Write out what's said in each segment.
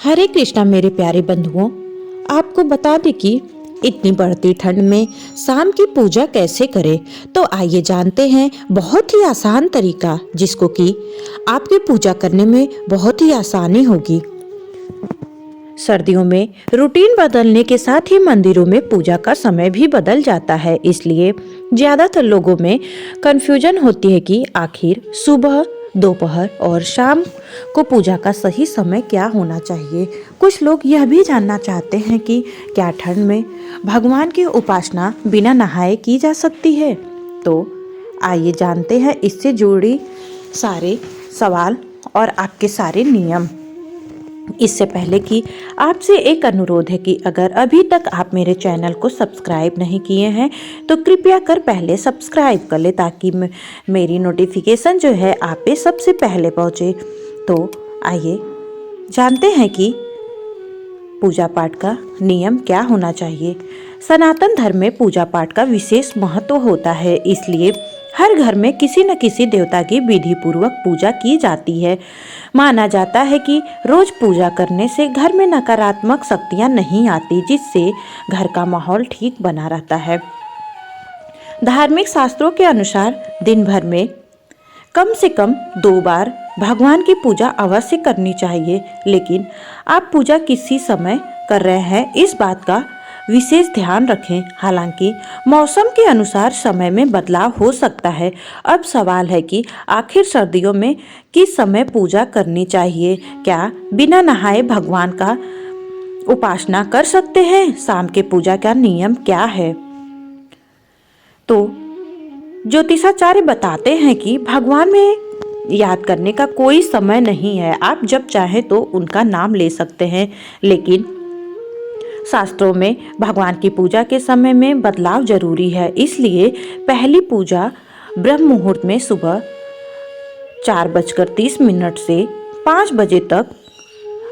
हरे कृष्णा मेरे प्यारे बंधुओं, आपको बता दें कि इतनी बढ़ती ठंड में शाम की पूजा कैसे करें। तो आइए जानते हैं बहुत ही आसान तरीका, जिसको कि आपकी पूजा करने में बहुत ही आसानी होगी। सर्दियों में रूटीन बदलने के साथ ही मंदिरों में पूजा का समय भी बदल जाता है, इसलिए ज़्यादातर लोगों में कन्फ्यूजन होती है कि आखिर सुबह, दोपहर और शाम को पूजा का सही समय क्या होना चाहिए। कुछ लोग यह भी जानना चाहते हैं कि क्या ठंड में भगवान की उपासना बिना नहाए की जा सकती है। तो आइए जानते हैं इससे जुड़ी सारे सवाल और आपके सारे नियम। इससे पहले कि आपसे एक अनुरोध है कि अगर अभी तक आप मेरे चैनल को सब्सक्राइब नहीं किए हैं तो कृपया कर पहले सब्सक्राइब कर ले, ताकि मेरी नोटिफिकेशन जो है आप पे सबसे पहले पहुंचे। तो आइए जानते हैं कि पूजा पाठ का नियम क्या होना चाहिए। सनातन धर्म में पूजा पाठ का विशेष महत्व होता है, इसलिए हर घर में किसी न किसी देवता की विधि पूर्वक पूजा की जाती है। माना जाता है कि रोज पूजा करने से घर में नकारात्मक शक्तियां नहीं आती, जिससे घर का माहौल ठीक बना रहता है। धार्मिक शास्त्रों के अनुसार दिन भर में कम से कम 2 बार भगवान की पूजा अवश्य करनी चाहिए, लेकिन आप पूजा किसी समय कर रहे हैं इस बात का विशेष ध्यान रखें। हालांकि मौसम के अनुसार समय में बदलाव हो सकता है। अब सवाल है कि आखिर सर्दियों में किस समय पूजा करनी चाहिए। क्या बिना नहाए भगवान का उपासना कर सकते हैं? शाम के पूजा का नियम क्या है? तो ज्योतिषाचार्य बताते हैं कि भगवान में याद करने का कोई समय नहीं है। आप जब चाहें तो उनका नाम ले सकते हैं, लेकिन शास्त्रों में भगवान की पूजा के समय में बदलाव जरूरी है। इसलिए पहली पूजा ब्रह्म मुहूर्त में सुबह 4:30 से 5 बजे तक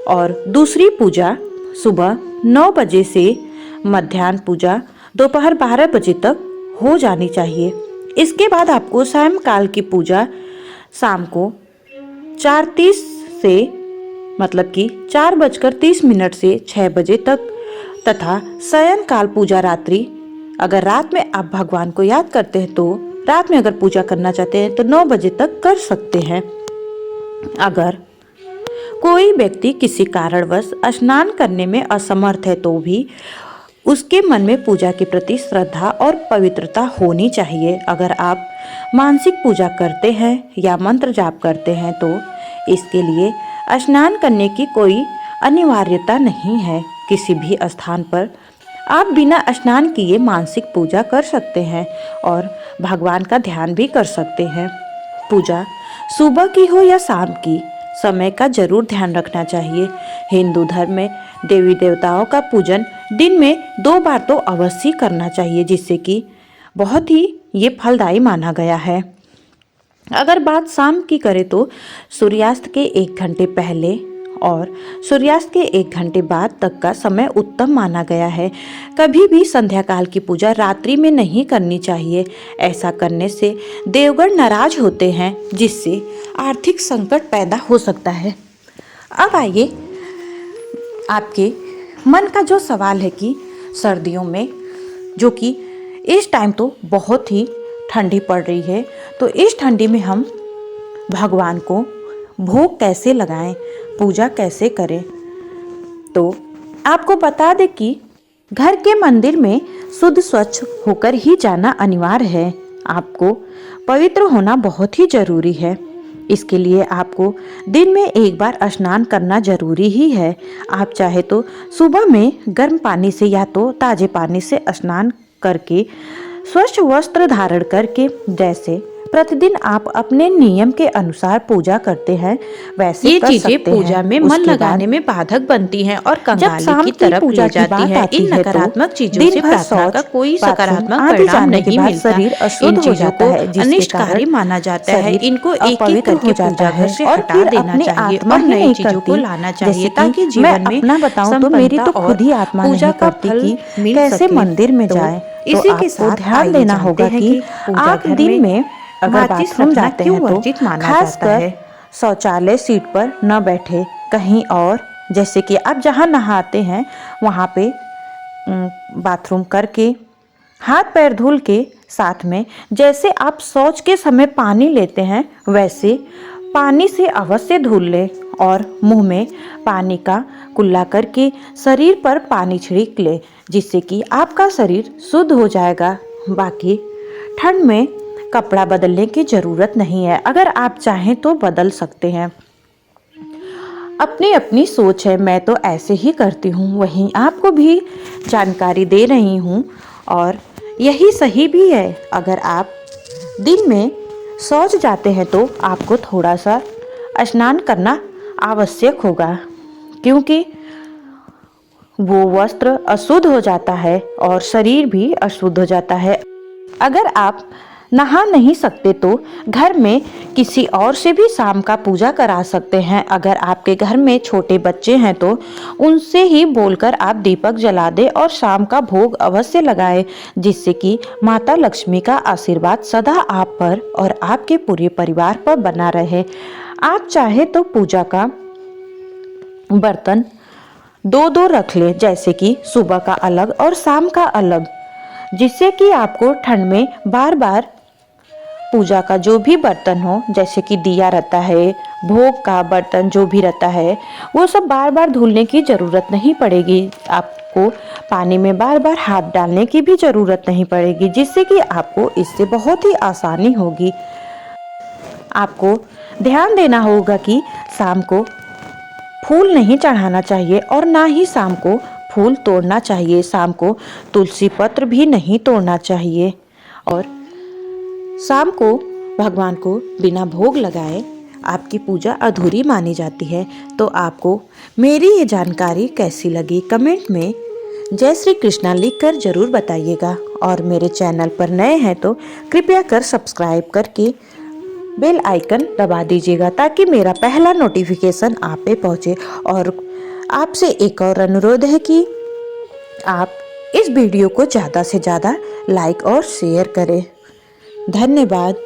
और दूसरी पूजा सुबह 9 बजे से मध्याह्न पूजा दोपहर 12 बजे तक हो जानी चाहिए। इसके बाद आपको सायंकाल की पूजा शाम को 4:30 से मतलब कि 4:30 से 6 बजे तक तथा सायंकाल पूजा रात्रि, अगर रात में आप भगवान को याद करते हैं तो रात में अगर पूजा करना चाहते हैं तो 9 बजे तक कर सकते हैं। अगर कोई व्यक्ति किसी कारणवश स्नान करने में असमर्थ है तो भी उसके मन में पूजा के प्रति श्रद्धा और पवित्रता होनी चाहिए। अगर आप मानसिक पूजा करते हैं या मंत्र जाप करते हैं तो इसके लिए स्नान करने की कोई अनिवार्यता नहीं है। किसी भी स्थान पर आप बिना स्नान किए मानसिक पूजा कर सकते हैं और भगवान का ध्यान भी कर सकते हैं। पूजा सुबह की हो या शाम की, समय का जरूर ध्यान रखना चाहिए। हिंदू धर्म में देवी देवताओं का पूजन दिन में 2 बार तो अवश्य करना चाहिए, जिससे कि बहुत ही ये फलदायी माना गया है। अगर बात शाम की करें तो सूर्यास्त के 1 घंटे पहले और सूर्यास्त के 1 घंटे बाद तक का समय उत्तम माना गया है। कभी भी संध्या काल की पूजा रात्रि में नहीं करनी चाहिए। ऐसा करने से देवगण नाराज होते हैं, जिससे आर्थिक संकट पैदा हो सकता है। अब आइए आपके मन का जो सवाल है कि सर्दियों में, जो कि इस टाइम तो बहुत ही ठंडी पड़ रही है, तो इस ठंडी में हम भगवान को भोग कैसे लगाएं, पूजा कैसे करें। तो आपको बता दें कि घर के मंदिर में शुद्ध स्वच्छ होकर ही जाना अनिवार्य है। आपको पवित्र होना बहुत ही जरूरी है। इसके लिए आपको दिन में 1 बार स्नान करना जरूरी ही है। आप चाहे तो सुबह में गर्म पानी से या तो ताजे पानी से स्नान करके स्वच्छ वस्त्र धारण करके, जैसे प्रतिदिन आप अपने नियम के अनुसार पूजा करते हैं वैसे ये कर चीजें सकते पूजा हैं। में मन लगाने में बाधक बनती हैं और कंगाली की तरफ ले जाती है। इन नकारात्मक चीजों से प्रार्थना का कोई सकारात्मक परिणाम नहीं मिलता। इन चीजों को अनिष्टकारी माना जाता है। इनको एक एक करके पूजा घर से हटा देना चाहिए और नई चीजों को लाना चाहिए, ताकि जीवन में मेरी तो खुद ही आत्मा पूजा नहीं का करती फल कि मिल कैसे सके। मंदिर में तो जाए। इसी तो के आपको साथ ध्यान देना होगा कि आप दिन में अगर बाथरूम जाते हैं तो वर्जित माना जाता खासकर है। शौचालय सीट पर न बैठे, कहीं और जैसे कि आप जहाँ नहाते हैं वहाँ पे बाथरूम करके, हाथ पैर धुल के, साथ में जैसे आप शौच के समय पानी लेते हैं वैसे पानी से अवश्य धुल लें और मुंह में पानी का कुल्ला करके शरीर पर पानी छिड़क ले, जिससे कि आपका शरीर शुद्ध हो जाएगा। बाकी ठंड में कपड़ा बदलने की ज़रूरत नहीं है, अगर आप चाहें तो बदल सकते हैं। अपनी अपनी सोच है, मैं तो ऐसे ही करती हूँ, वहीं आपको भी जानकारी दे रही हूँ और यही सही भी है। अगर आप दिन में शौच जाते हैं तो आपको थोड़ा सा स्नान करना आवश्यक होगा, क्योंकि वो वस्त्र अशुद्ध हो जाता है और शरीर भी अशुद्ध हो जाता है। अगर आप नहा नहीं सकते तो घर में किसी और से भी शाम का पूजा करा सकते हैं। अगर आपके घर में छोटे बच्चे हैं तो उनसे ही बोलकर आप दीपक जला दें और शाम का भोग अवश्य लगाएं, जिससे कि माता लक्ष्मी का आशीर्वाद सदा आप पर और आपके पूरे परिवार पर बना रहे। आप चाहे तो पूजा का बर्तन दो रख ले, जैसे कि सुबह का अलग और शाम का अलग, जिससे कि आपको ठंड में बार बार पूजा का जो भी बर्तन हो, जैसे कि दिया रहता है, भोग का बर्तन जो भी रहता है, वो सब बार बार धुलने की ज़रूरत नहीं पड़ेगी। आपको पानी में बार बार हाथ डालने की भी ज़रूरत नहीं पड़ेगी, जिससे कि आपको इससे बहुत ही आसानी होगी। आपको ध्यान देना होगा कि शाम को फूल नहीं चढ़ाना चाहिए और ना ही शाम को फूल तोड़ना चाहिए। शाम को तुलसी पत्र भी नहीं तोड़ना चाहिए और शाम को भगवान को बिना भोग लगाए आपकी पूजा अधूरी मानी जाती है। तो आपको मेरी ये जानकारी कैसी लगी कमेंट में जय श्री कृष्णा लिखकर जरूर बताइएगा। और मेरे चैनल पर नए हैं तो कृपया कर सब्सक्राइब करके बेल आइकन दबा दीजिएगा, ताकि मेरा पहला नोटिफिकेशन आप पे पहुँचे। और आपसे एक और अनुरोध है कि आप इस वीडियो को ज़्यादा से ज़्यादा लाइक और शेयर करें। धन्यवाद।